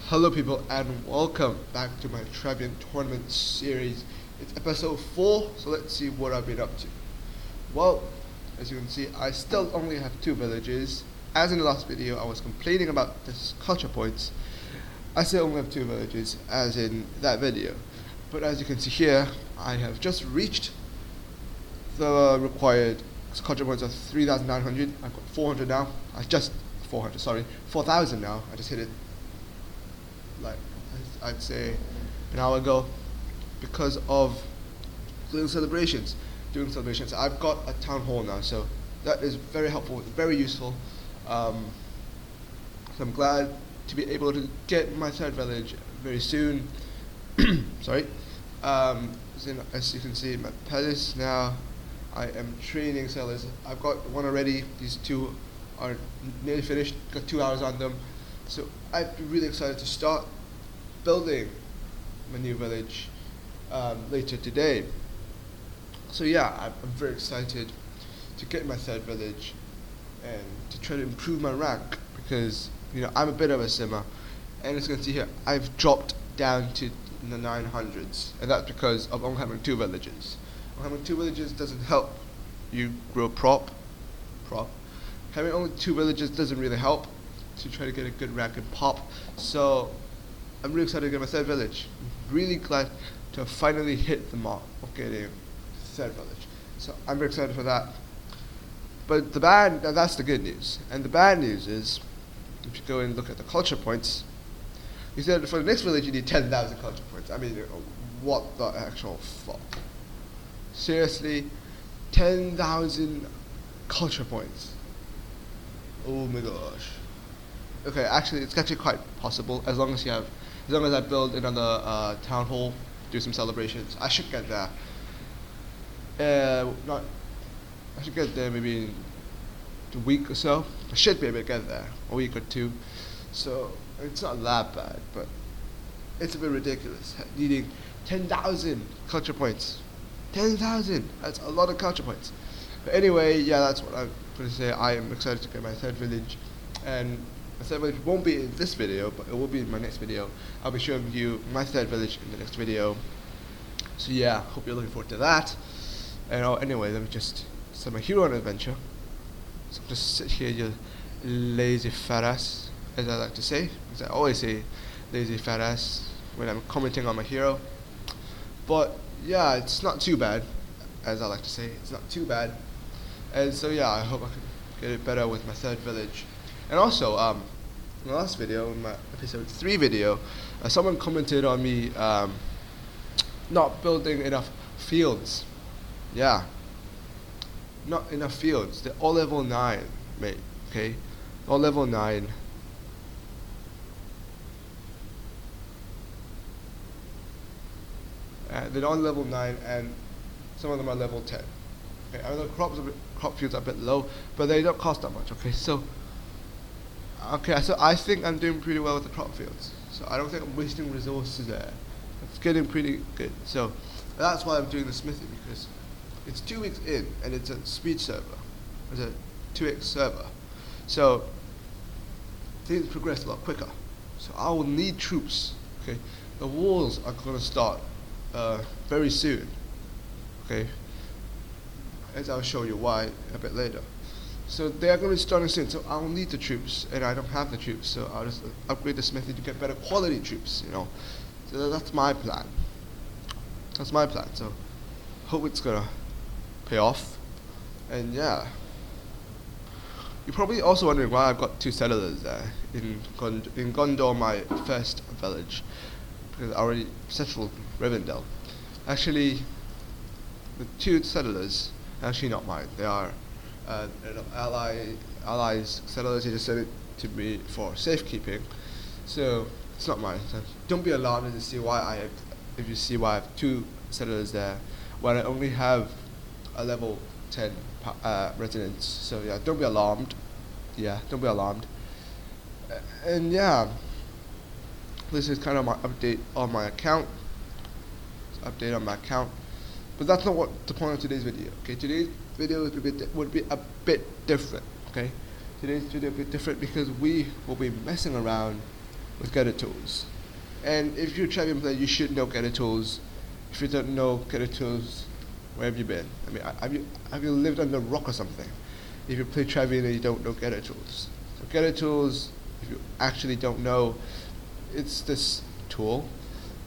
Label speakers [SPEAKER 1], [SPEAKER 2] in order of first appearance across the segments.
[SPEAKER 1] Hello people and welcome back to my Travian tournament series. It's episode 4, so let's see what I've been up to. Well, as you can see, I still only have 2 villages. As in the last video, I was complaining about this culture points. I still only have 2 villages, as in that video. But as you can see here, I have just reached the required culture points of 3,900. I've got 400 now. 4,000 now. I just hit it like I'd say an hour ago because of doing celebrations. I've got a town hall now, so that is very helpful, very useful. So I'm glad to be able to get my 3rd village very soon. Sorry. As you can see, my palace now. I am training sellers. I've got one already. These 2 are nearly finished. Got 2 hours on them. So I'd be really excited to start building my new village later today. So yeah, I'm very excited to get my 3rd village and to try to improve my rank because I'm a bit of a simmer, and as you can see here, I've dropped down to the 900s, and that's because of only having 2 villages. Having 2 villages doesn't help you grow prop. Having only 2 villages doesn't really help to try to get a good rank in pop. So I'm really excited to get my 3rd village. I'm really glad to have finally hit the mark of getting the 3rd village. So I'm very excited for that. But that's the good news. And the bad news is, if you go and look at the culture points, you said for the next village you need 10,000 culture points. I mean, what the actual fuck? Seriously, 10,000 culture points. Oh my gosh. Okay, actually, it's actually quite possible as long as I build another town hall, do some celebrations. I should get there. I should get there maybe in a week or so. I should be able to get there, a week or 2. So it's not that bad, but it's a bit ridiculous. Needing 10,000 culture points. 10,000. That's a lot of culture points. But anyway, yeah, that's what I'm going to say. I am excited to get my 3rd village, and my 3rd village won't be in this video, but it will be in my next video. I'll be showing you my 3rd village in the next video. So yeah, hope you're looking forward to that. And anyway, let me just start my hero on adventure. So just sit here, you lazy fat ass, as I like to say, because I always say lazy fat ass when I'm commenting on my hero. But yeah, it's not too bad, as I like to say. It's not too bad. And so yeah, I hope I can get it better with my 3rd village. And also, in the last video, in my episode 3 video, someone commented on me not building enough fields. Yeah, not enough fields. They're all level 9, mate. Okay, all level 9. They're on level 9, and some of them are level 10. Okay, I know crop fields are a bit low, but they don't cost that much. Okay, so I think I'm doing pretty well with the crop fields. So I don't think I'm wasting resources there. It's getting pretty good. So that's why I'm doing the smithy, because it's 2 weeks in, and it's a speed server. It's a 2x server. So things progress a lot quicker. So I will need troops. Okay, the wars are going to start very soon. Okay, as I'll show you why a bit later. So they are going to be starting soon, so I'll need the troops, and I don't have the troops, so I'll just upgrade the smithy to get better quality troops, So that's my plan. So hope it's going to pay off. And yeah. You're probably also wondering why I've got 2 settlers there in Gondor, my 1st village, because I already settled Rivendell. Actually, the 2 settlers, actually not mine. They are allies settlers. They just sent it to me for safekeeping, so it's not mine. So don't be alarmed if you see why I have 2 settlers there when I only have a level 10 residents. So yeah, don't be alarmed. And yeah, this is kind of my update on my account. But that's not what the point of today's video. Okay, today's video would be a bit different. Okay, today's video will be different because we will be messing around with Getter tools. And if you're a Travian player, you should know Getter tools. If you don't know Getter tools, where have you been? I mean, have you lived under a rock or something? If you play Travian and you don't know Getter tools. So Getter tools, if you actually don't know, it's this tool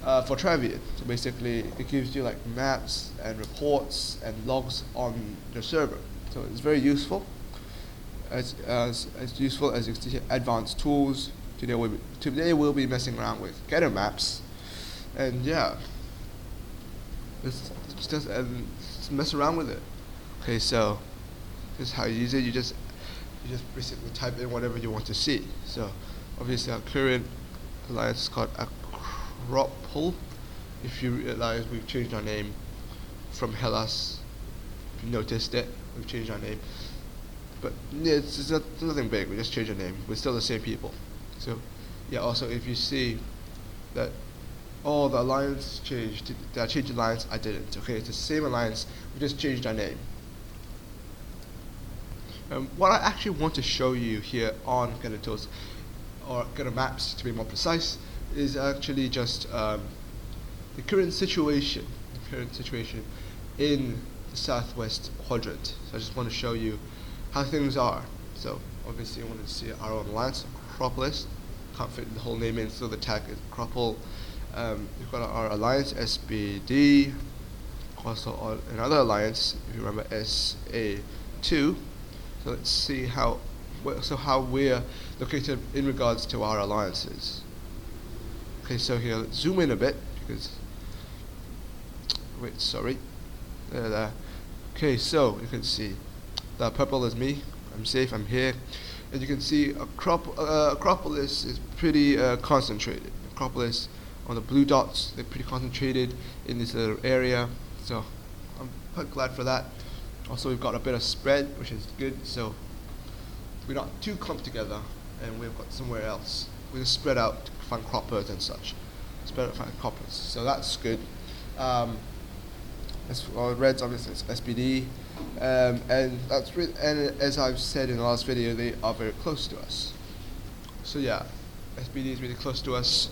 [SPEAKER 1] for Travian. So basically, it gives you like maps and reports and logs on your server. So it's very useful. As useful as advanced tools. Today we'll be messing around with Gettermaps, and yeah, let's mess around with it. Okay, so this is how you use it. You just basically type in whatever you want to see. So obviously our current alliance is called Acropole. If you realize we've changed our name from Hellas, if you noticed it, we've changed our name. But yeah, it's nothing big. We just changed our name. We're still the same people. So yeah. Also, if you see that the alliance changed, did I change the alliance? I didn't. Okay, it's the same alliance. We just changed our name. What I actually want to show you here on Getter Tools, or Gettermaps to be more precise, is actually just the current situation. In the southwest quadrant. So I just want to show you how things are. So obviously I want to see our own alliance, Acropolis. Can't fit the whole name in, so the tag is Acropole. We've got our alliance SBD, also another alliance, if you remember, SA2. So let's see how we're located in regards to our alliances. Okay, so here let's zoom in a bit because there. Okay, so you can see the purple is me. I'm safe. I'm here. As you can see, Acropolis is pretty concentrated. Acropolis on the blue dots, they're pretty concentrated in this little area. So I'm quite glad for that. Also, we've got a bit of spread, which is good. So we're not too clumped together, and we've got somewhere else. We just spread out to find croppers and such. Spread out to find croppers. So that's good. As for reds, obviously it's SBD, and that's and as I've said in the last video, they are very close to us. So yeah, SBD is really close to us.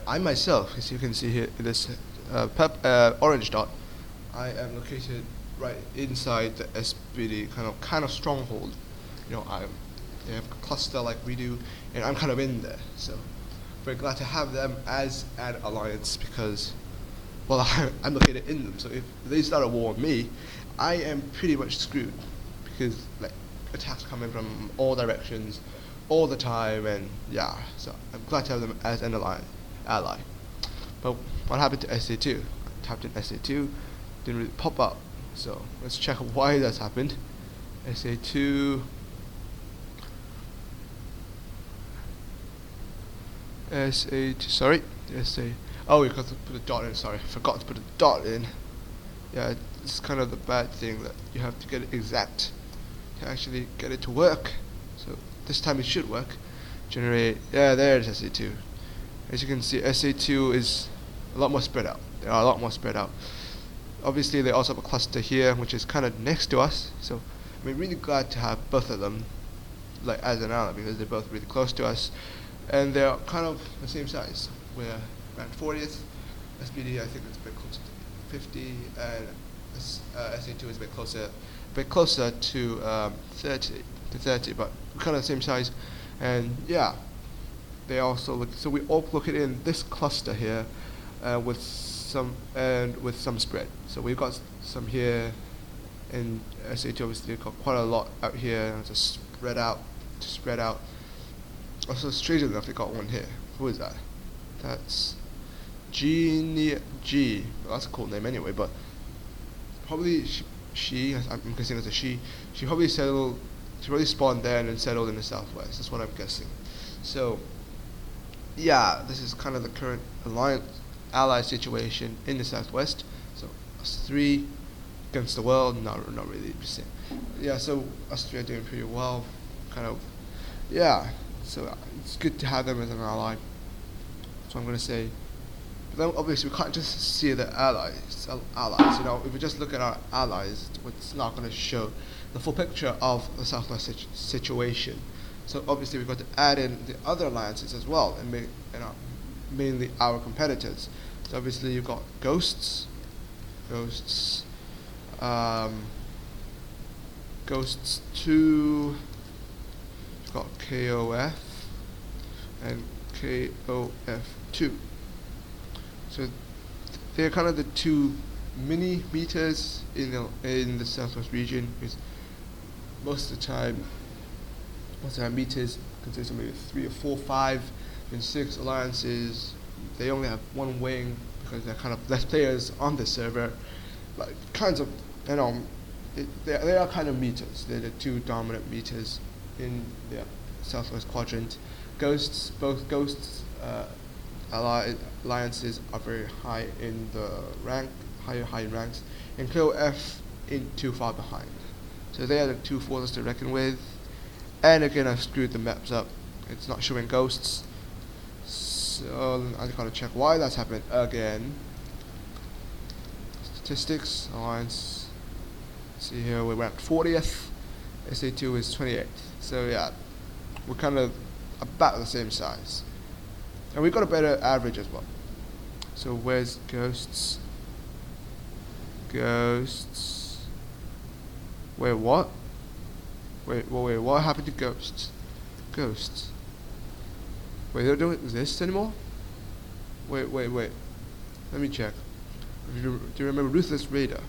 [SPEAKER 1] I myself, as you can see here, in this orange dot, I am located right inside the SBD kind of stronghold. You know, they have a cluster like we do, and I'm kind of in there. So very glad to have them as an alliance because, well, I'm located in them. So if they start a war on me, I am pretty much screwed because like attacks coming from all directions, all the time, and yeah. So I'm glad to have them as an ally. But what happened to SA2? I tapped in SA2, didn't really pop up. So let's check why that's happened. SA2. Sorry, SA. Oh, you got to put a dot in. Sorry, I forgot to put a dot in. Yeah, it's kind of the bad thing that you have to get it exact to actually get it to work. So this time it should work. Generate. Yeah, there it is. SA2. As you can see, SA2 is a lot more spread out. They are a lot more spread out. Obviously, they also have a cluster here, which is kind of next to us. So I'm really glad to have both of them, like as an ally, because they're both really close to us, and they're kind of the same size. We're around 40th. SBD, I think it's a bit closer to 50, and SA2 is a bit closer to 30, but we're kind of the same size. And yeah, they also look. So we all look at in this cluster here, with some spread. So we've got some here, and SA2 obviously got quite a lot out here, and just spread out. Also, strangely enough, they got one here. Who is that? That's G. Well, that's a cool name anyway, but probably she. I'm guessing it's a she. She probably spawned there and then settled in the southwest. That's what I'm guessing. So yeah, this is kind of the current ally situation in the southwest. So us three against the world. Not really. Yeah, so us three are doing pretty well. Kind of. Yeah. So it's good to have them as an ally. That's what I'm going to say. But then obviously we can't just see the allies. You know, if we just look at our allies, it's not going to show the full picture of the southwest situation. So obviously we've got to add in the other alliances as well, and mainly our competitors. So obviously you've got Ghosts, Ghosts 2, you've got KOF, and KOF2. So they're kind of the two mini meters in the Southwest region, because most of the time meters consist of maybe 3 or 4, 5, and 6 alliances. They only have one wing because they're kind of less players on the server. Like kinds of, they are kind of meters. They're the two dominant meters in the Southwest quadrant. Both Ghosts alliances are very high in the high in ranks, and KOF ain't too far behind. So they are the two forces to reckon with. And again, I've screwed the maps up. It's not showing Ghosts, so I gotta check why that's happened again. Statistics, alliance. See here, we're ranked 40th. SA2 is 28th. So yeah, we're kind of about the same size, and we've got a better average as well. So where's Ghosts? Wait, what? Wait, what happened to Ghosts? Wait, they don't exist anymore? Wait. Let me check. Do you remember Ruthless Raider?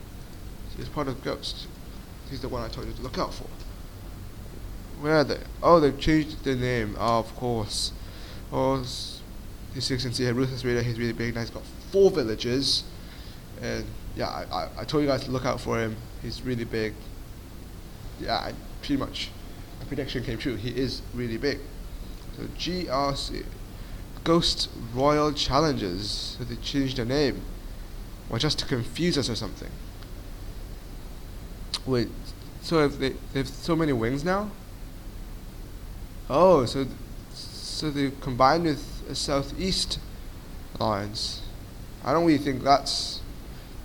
[SPEAKER 1] He's part of Ghosts. He's the one I told you to look out for. Where are they? Oh, they've changed the name. Oh, of course. Oh, as you can see here, Ruthless Raider, he's really big. Now he's got 4 villages. And yeah, I told you guys to look out for him. He's really big. Yeah, pretty much my prediction came true. He is really big. So GRC, Ghost Royal Challengers. So they changed their name, or just to confuse us or something. Wait, so they have so many wings now? Oh, so they combined with a Southeast alliance. I don't really think that's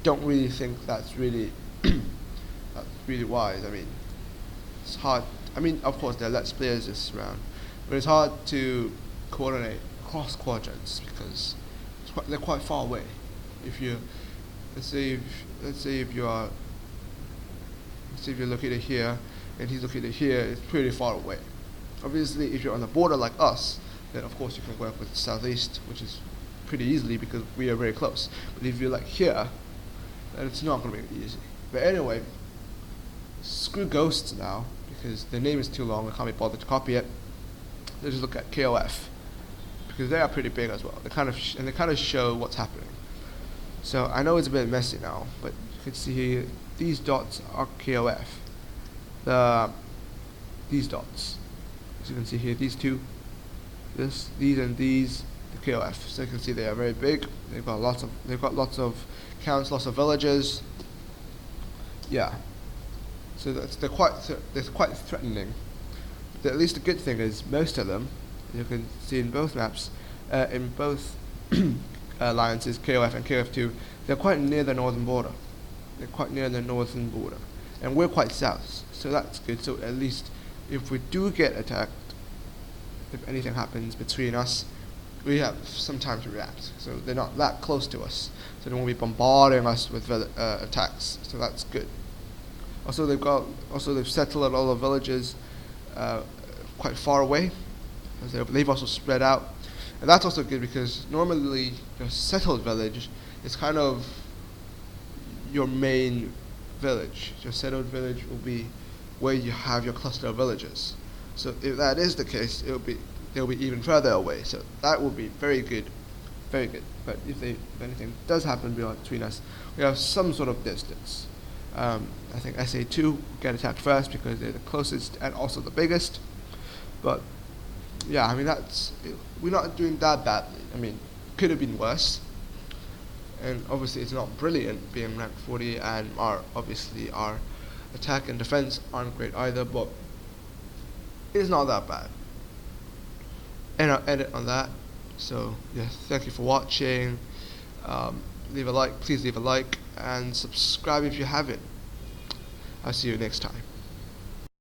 [SPEAKER 1] really that's really wise. I mean, it's hard. I mean, of course there are less players this round, but it's hard to coordinate across quadrants because they're quite far away. If you let's say if you're located here and he's located here, it's pretty far away. Obviously, if you're on the border like us, then of course you can work with the Southeast, which is pretty easily because we are very close. But if you're like here, then it's not going to be easy. But anyway, screw Ghosts now because the name is too long. I can't be bothered to copy it. Let's just look at KOF because they are pretty big as well. They kind of show what's happening. So I know it's a bit messy now, but you can see here these dots are KOF. These dots, as you can see here, these two, these and these, the KOF. So you can see they are very big. They've got lots of counts, lots of villages. Yeah. So they're quite threatening. But at least the good thing is most of them, you can see in both maps, in both alliances, KOF and KOF2, they're quite near the northern border. And we're quite south, so that's good. So at least if we do get attacked, if anything happens between us, we have some time to react. So they're not that close to us, so they won't be bombarding us with attacks. So that's good. Also, they've settled all the villages quite far away. They've also spread out, and that's also good because normally your settled village is kind of your main village. Your settled village will be where you have your cluster of villages. So if that is the case, they'll be even further away. So that will be very good, very good. But if anything does happen between us, we have some sort of distance. I think SA2 will get attacked first because they're the closest and also the biggest. But yeah, I mean we're not doing that badly. I mean, could have been worse. And obviously it's not brilliant being ranked 40, and our attack and defense aren't great either, but it's not that bad. And I'll edit on that. So yeah, thank you for watching. Please leave a like and subscribe if you haven't. I'll see you next time.